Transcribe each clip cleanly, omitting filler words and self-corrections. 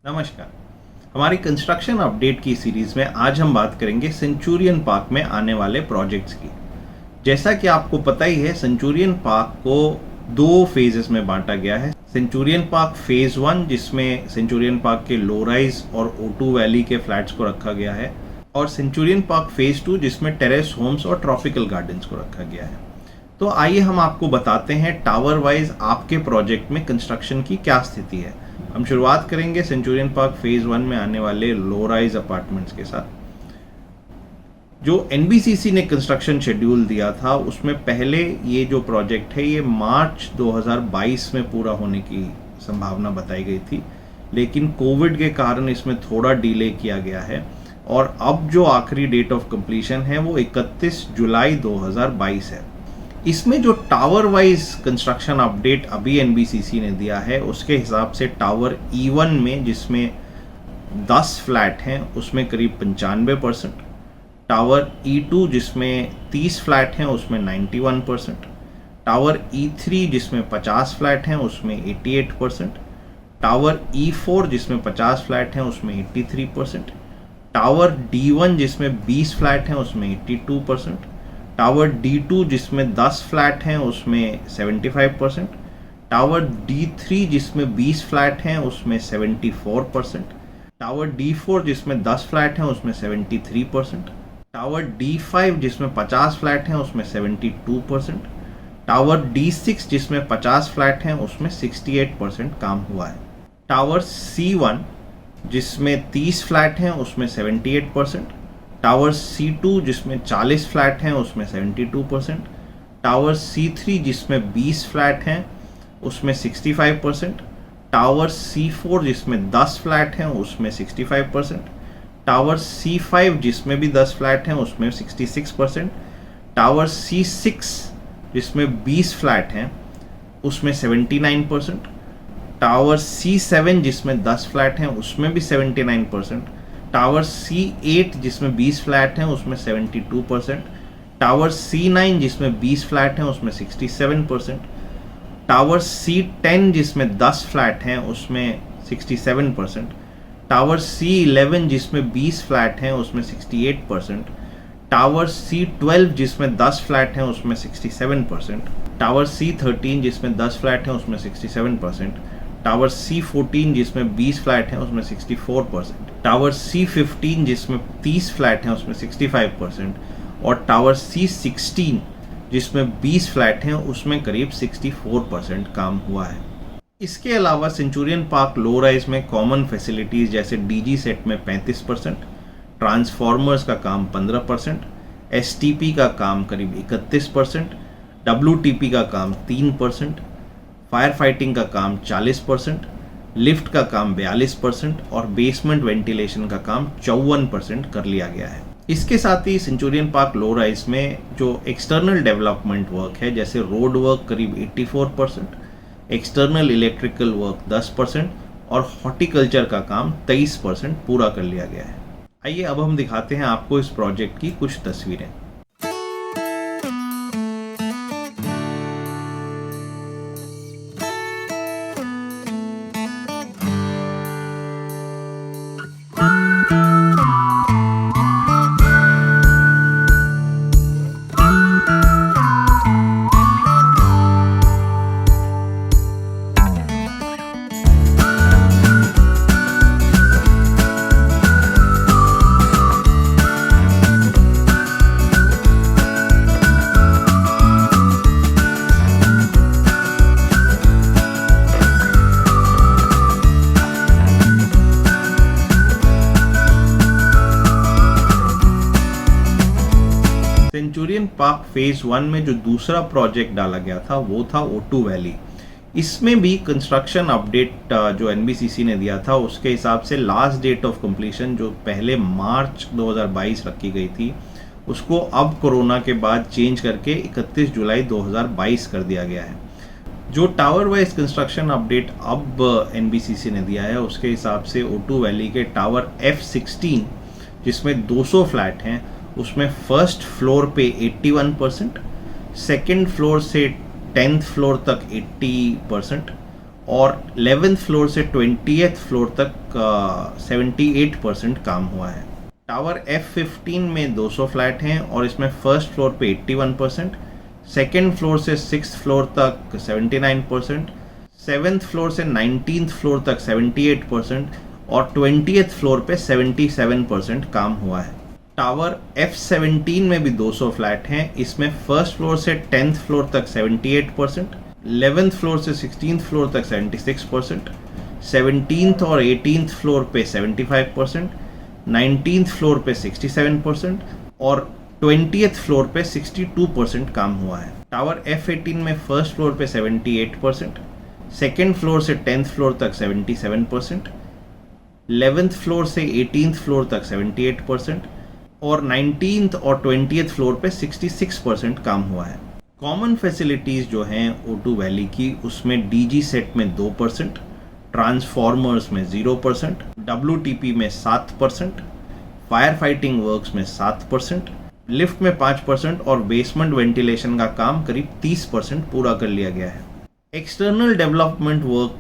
नमस्कार। हमारी construction update की सीरीज में आज हम बात करेंगे सेंचुरियन पार्क में आने वाले प्रोजेक्ट्स की। जैसा कि आपको पता ही है, सेंचुरियन पार्क को दो फेजेस में बांटा गया है। सेंचुरियन पार्क फेज 1 जिसमें सेंचुरियन पार्क के लो राइज और O2 वैली के फ्लैट्स को रखा गया है, और सेंचुरियन पार्क फेज 2 जिसमें टेरेस होम्स और ट्रॉपिकल गार्डन्स को रखा गया है। तो आइए हम आपको बताते हैं टावर वाइज आपके प्रोजेक्ट में कंस्ट्रक्शन की क्या स्थिति है। हम शुरुआत करेंगे सेंचुरियन पार्क फेज 1 में आने वाले लो राइज अपार्टमेंट्स के साथ। जो एनबीसीसी ने कंस्ट्रक्शन शेड्यूल दिया था उसमें पहले ये जो प्रोजेक्ट है ये मार्च 2022 में पूरा होने की संभावना बताई गई थी, लेकिन कोविड के कारण इसमें थोड़ा डिले किया गया है और अब जो आखिरी डेट ऑफ कंप्लीशन है वो 31 जुलाई 2022 है। इसमें जो टावर वाइज कंस्ट्रक्शन अपडेट अभी एनबीसीसी ने दिया है उसके हिसाब से टावर E1 में जिसमें 10 फ्लैट हैं उसमें करीब 95%, टावर E2 जिसमें 30 फ्लैट हैं उसमें 91%, टावर E3 जिसमें 50 फ्लैट हैं उसमें 88%, टावर E4 जिसमें 50 फ्लैट हैं उसमें 83%, टावर D1 जिसमें 20 फ्लैट हैं उसमें 82%, टावर D2 जिसमें 10 फ्लैट हैं उसमें 75%, टावर D3 जिसमें 20 फ्लैट हैं उसमें 74%, टावर D4 जिसमें 10 फ्लैट हैं उसमें 73%, टावर D5 जिसमें 50 फ्लैट हैं उसमें 72%, टावर D6 जिसमें 50 फ्लैट हैं उसमें 68% काम हुआ है, टावर C1 जिसमें 30 फ्लैट हैं उसमें 78%, टावर C2 जिसमें 40 फ्लैट हैं उसमें 72%, टावर C3 जिसमें 20 फ्लैट हैं उसमें 65%, टावर C4 जिसमें 10 फ्लैट हैं उसमें 65%, टावर C5 जिसमें भी 10 फ्लैट हैं उसमें 66%, टावर C6 जिसमें 20 फ्लैट हैं उसमें 79%, टावर C7 जिसमें 10 फ्लैट हैं उसमें भी 79%, टावर C8 जिसमें 20 फ्लैट हैं उसमें 72%, टावर C9 जिसमें 20 फ्लैट हैं उसमें 67%, टावर C10 जिसमें 10 फ्लैट हैं उसमें 67%, टावर C11 जिसमें 20 फ्लैट हैं उसमें 68%, टावर C12 जिसमें 10 फ्लैट हैं उसमें 67%, टावर C13 जिसमें 10 फ्लैट हैं उसमें 67%, टावर C14 जिसमें 20 फ्लैट हैं उसमें 64%, टावर C15 जिसमें 30 फ्लैट हैं उसमें 65% और टावर C16 जिसमें 20 फ्लैट हैं उसमें करीब 64% काम हुआ है। इसके अलावा सेंचुरियन पार्क लो राइज में कॉमन फैसिलिटीज़ जैसे DG सेट में 35%, ट्रांसफार्मर्स का काम 15%, STP का काम करीब 31%, WTP का काम 3%, फायर फाइटिंग का काम 40%, लिफ्ट का काम 42% और बेसमेंट वेंटिलेशन का काम 54% कर लिया गया है। इसके साथ ही सेंचुरियन पार्क लो राइज में जो एक्सटर्नल डेवलपमेंट वर्क है जैसे रोड वर्क करीब 84%, एक्सटर्नल इलेक्ट्रिकल वर्क 10% और हॉर्टिकल्चर का काम 23% पूरा कर लिया गया है। आइए अब हम दिखाते हैं आपको इस प्रोजेक्ट की कुछ तस्वीरें। सेंचुरियन पार्क फेज 1 में जो दूसरा प्रोजेक्ट डाला गया था वो था O2 वैली। इसमें भी कंस्ट्रक्शन अपडेट जो एनबीसीसी ने दिया था उसके हिसाब से लास्ट डेट ऑफ कंप्लीशन जो पहले मार्च 2022 रखी गई थी उसको अब कोरोना के बाद चेंज करके 31 जुलाई 2022 कर दिया गया है। जो टावर वाइज कंस्ट्रक्शन अपडेट अब एनबीसीसी ने दिया है उसके हिसाब से O2 वैली के टावर F16 जिसमें 200 फ्लैट हैं उसमें फर्स्ट फ्लोर पे 81%, सेकेंड फ्लोर से 10th फ्लोर तक 80% और 11th फ्लोर से 20th फ्लोर तक 78% काम हुआ है। टावर F15 में 200 फ्लैट हैं और इसमें फर्स्ट फ्लोर पे 81%, सेकेंड फ्लोर से 6th फ्लोर तक 79%, 7th फ्लोर से 19th फ्लोर तक 78% और 20th फ्लोर पे 77% काम हुआ है। टावर F17 में भी 200 फ्लैट हैं, इसमें फर्स्ट फ्लोर से 10th फ्लोर तक 78%, 11th फ्लोर से 16th फ्लोर तक 76%, 17th और 18th फ्लोर पे 75%, 19th फ्लोर पे 67% और 20th फ्लोर पे 62% काम हुआ है। टावर F18 में फर्स्ट फ्लोर पे 78%, सेकेंड फ्लोर से 10th फ्लोर तक 77%, 11th फ्लोर से 18th फ्लोर तक 78% और 19th और 20th फ्लोर पे 66% काम हुआ है। कॉमन फैसिलिटीज़ जो हैं O2 वैली की, उसमें DG सेट में 2%, ट्रांसफॉर्मर्स में 0%, WTP में 7%, फायर फाइटिंग वर्क्स में 7%, लिफ्ट में 5% और बेसमेंट वेंटिलेशन का काम करीब 30% पूरा कर लिया गया है। एक्सटर्नल डेवलपमेंट वर्क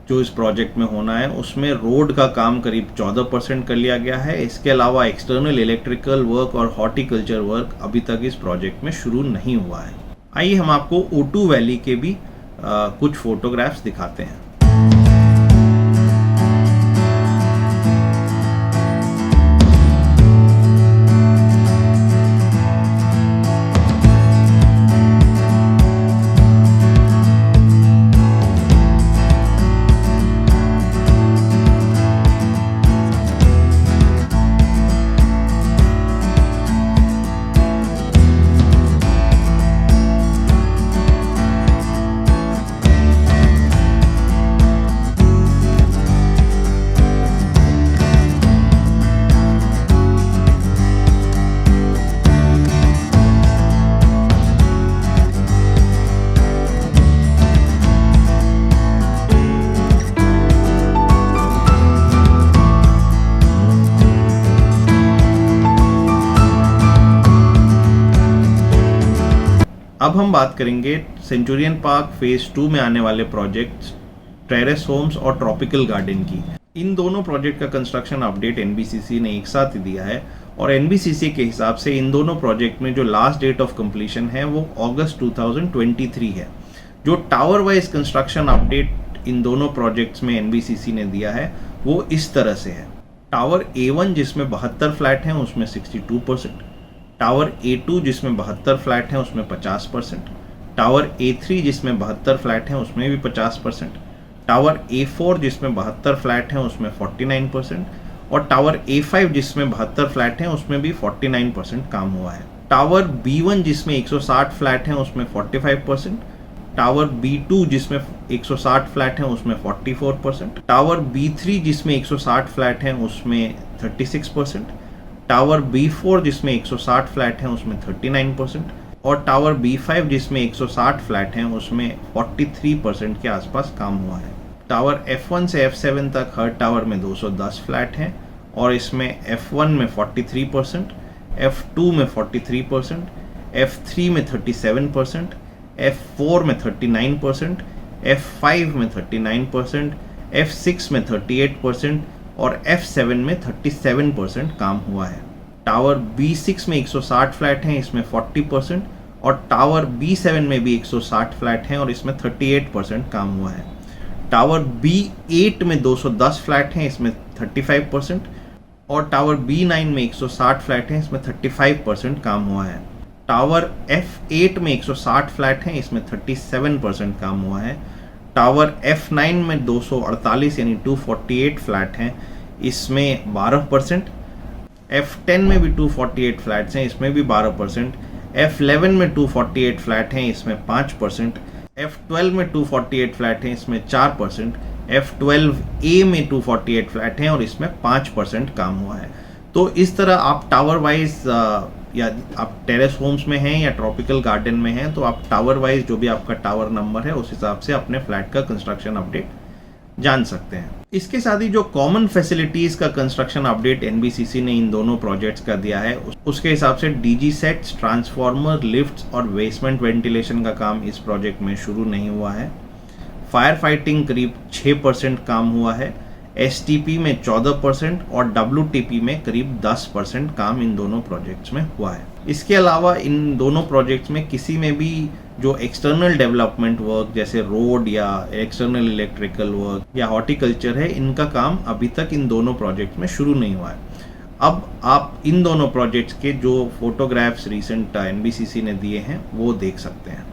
जो इस प्रोजेक्ट में होना है, उसमें रोड का काम करीब 14% कर लिया गया है। इसके अलावा एक्सटर्नल इलेक्ट्रिकल वर्क और हॉर्टिकल्चर वर्क अभी तक इस प्रोजेक्ट में शुरू नहीं हुआ है। आइए हम आपको O2 वैली के भी कुछ फोटोग्राफ्स दिखाते हैं। अब हम बात करेंगे सेंचुरियन पार्क फेज 2 में आने वाले प्रोजेक्ट्स टेरेस होम्स और ट्रॉपिकल गार्डन की। इन दोनों प्रोजेक्ट का कंस्ट्रक्शन अपडेट एनबीसीसी ने एक साथ ही दिया है और एनबीसीसी के हिसाब से इन दोनों प्रोजेक्ट में जो लास्ट डेट ऑफ कंप्लीशन है वो अगस्त 2023 है। जो tower wise construction update in दोनों प्रोजेक्ट्स में एनबीसीसी ने दिया है वो इस तरह से है। टावर A1 जिसमें 72 फ्लैट हैं उसमें 62%, टावर A2 जिसमें 72 फ्लैट हैं उसमें 50%, टावर A3 जिसमें 72 फ्लैट हैं उसमें भी 50%, टावर A4 जिसमें 72 फ्लैट हैं उसमें 49% और टावर A5 जिसमें 72 फ्लैट हैं उसमें भी 49% काम हुआ है। टावर B1 जिसमें 160 फ्लैट हैं उसमें 45%, टावर B2 जिसमें 160 फ्लैट हैं उसमें 44%, टावर B3 जिसमें 160 फ्लैट हैं उसमें 36%, टावर B4 जिसमें 160 फ्लैट हैं उसमें 39% और टावर B5 जिसमें 160 फ्लैट हैं उसमें 43% के आसपास काम हुआ है। टावर F1 से F7 तक हर टावर में 210 फ्लैट हैं और इसमें F1 में 43%, F2 में 43%, F3 में 37%, F4 में 39%, F5 में 39%, F6 में 38% और F7 में 37% काम हुआ है। टावर B6 में 160 फ्लैट हैं, इसमें 40% और टावर B7 में भी 160 फ्लैट हैं और इसमें 38% काम हुआ है। टावर B8 में 210 फ्लैट हैं, इसमें 35% और टावर B9 में 160 फ्लैट हैं, इसमें 35% काम हुआ है। टावर F8 में 160 फ्लैट हैं, इसमें 37% काम हुआ है। टावर F9 में 248 यानी 248 फ्लैट हैं, इसमें 12%। F10 में भी 248 फ्लैट्स हैं, इसमें भी 12%। F11 में 248 फ्लैट हैं, इसमें 5%। F12 में 248 फ्लैट हैं, इसमें 4%। F12A में 248 फ्लैट हैं और इसमें 5% काम हुआ है। तो इस तरह आप टावर वाइज या आप टेरेस होम्स में हैं या ट्रॉपिकल गार्डन में हैं तो आप टावर वाइज जो भी आपका टावर नंबर है उस हिसाब से अपने फ्लैट का कंस्ट्रक्शन अपडेट जान सकते हैं। इसके साथ ही जो कॉमन फैसिलिटीज का कंस्ट्रक्शन अपडेट एनबीसीसी ने इन दोनों प्रोजेक्ट्स का दिया है उसके हिसाब से डीजी सेट्स, ट्रांसफार्मर, लिफ्ट्स और बेसमेंट वेंटिलेशन का काम इस प्रोजेक्ट में शुरू नहीं हुआ है। फायर फाइटिंग करीब 6% काम हुआ है, STP में 14% और WTP में करीब 10% काम इन दोनों प्रोजेक्ट्स में हुआ है। इसके अलावा इन दोनों प्रोजेक्ट्स में किसी में भी जो एक्सटर्नल डेवलपमेंट वर्क जैसे रोड या एक्सटर्नल इलेक्ट्रिकल वर्क या हॉर्टिकल्चर है, इनका काम अभी तक इन दोनों प्रोजेक्ट्स में शुरू नहीं हुआ है। अब आप इन दोनों प्रोजेक्ट्स के जो फोटोग्राफ्स रिसेंट NBCC ने दिए हैं वो देख सकते हैं।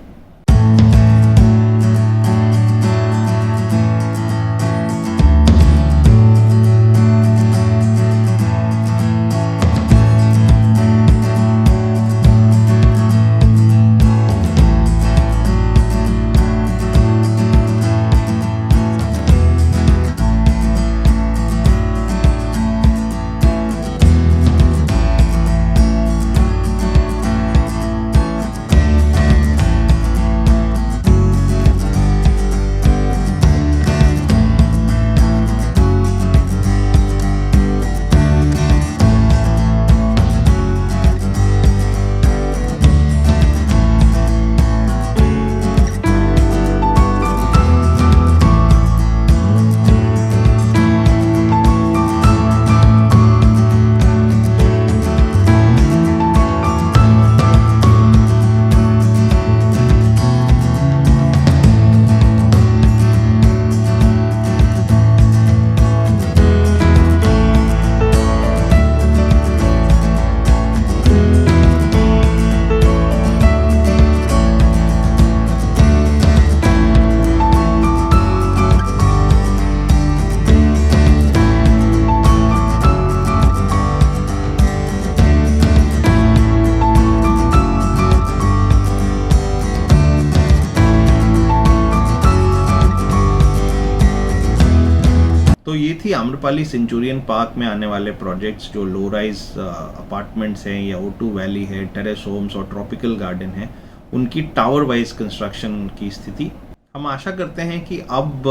तो ये थी आम्रपाली सेंचुरियन पार्क में आने वाले प्रोजेक्ट्स जो लो राइज अपार्टमेंट्स हैं या O2 वैली है, टेरेस होम्स और ट्रॉपिकल गार्डन है, उनकी टावर वाइज कंस्ट्रक्शन की स्थिति। हम आशा करते हैं कि अब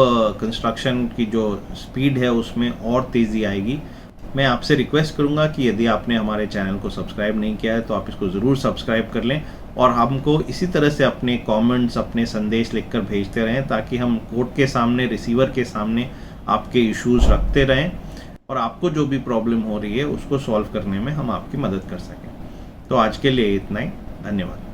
कंस्ट्रक्शन की जो स्पीड है उसमें और तेज़ी आएगी। मैं आपसे रिक्वेस्ट करूंगा कि यदि आपने हमारे चैनल को सब्सक्राइब नहीं किया है तो आप इसको ज़रूर सब्सक्राइब कर लें और हमको इसी तरह से अपने कमेंट्स, अपने संदेश लिखकर भेजते रहें ताकि हम कोर्ट के सामने, रिसीवर के सामने आपके इश्यूज रखते रहें और आपको जो भी प्रॉब्लम हो रही है उसको सॉल्व करने में हम आपकी मदद कर सकें। तो आज के लिए इतना ही, धन्यवाद।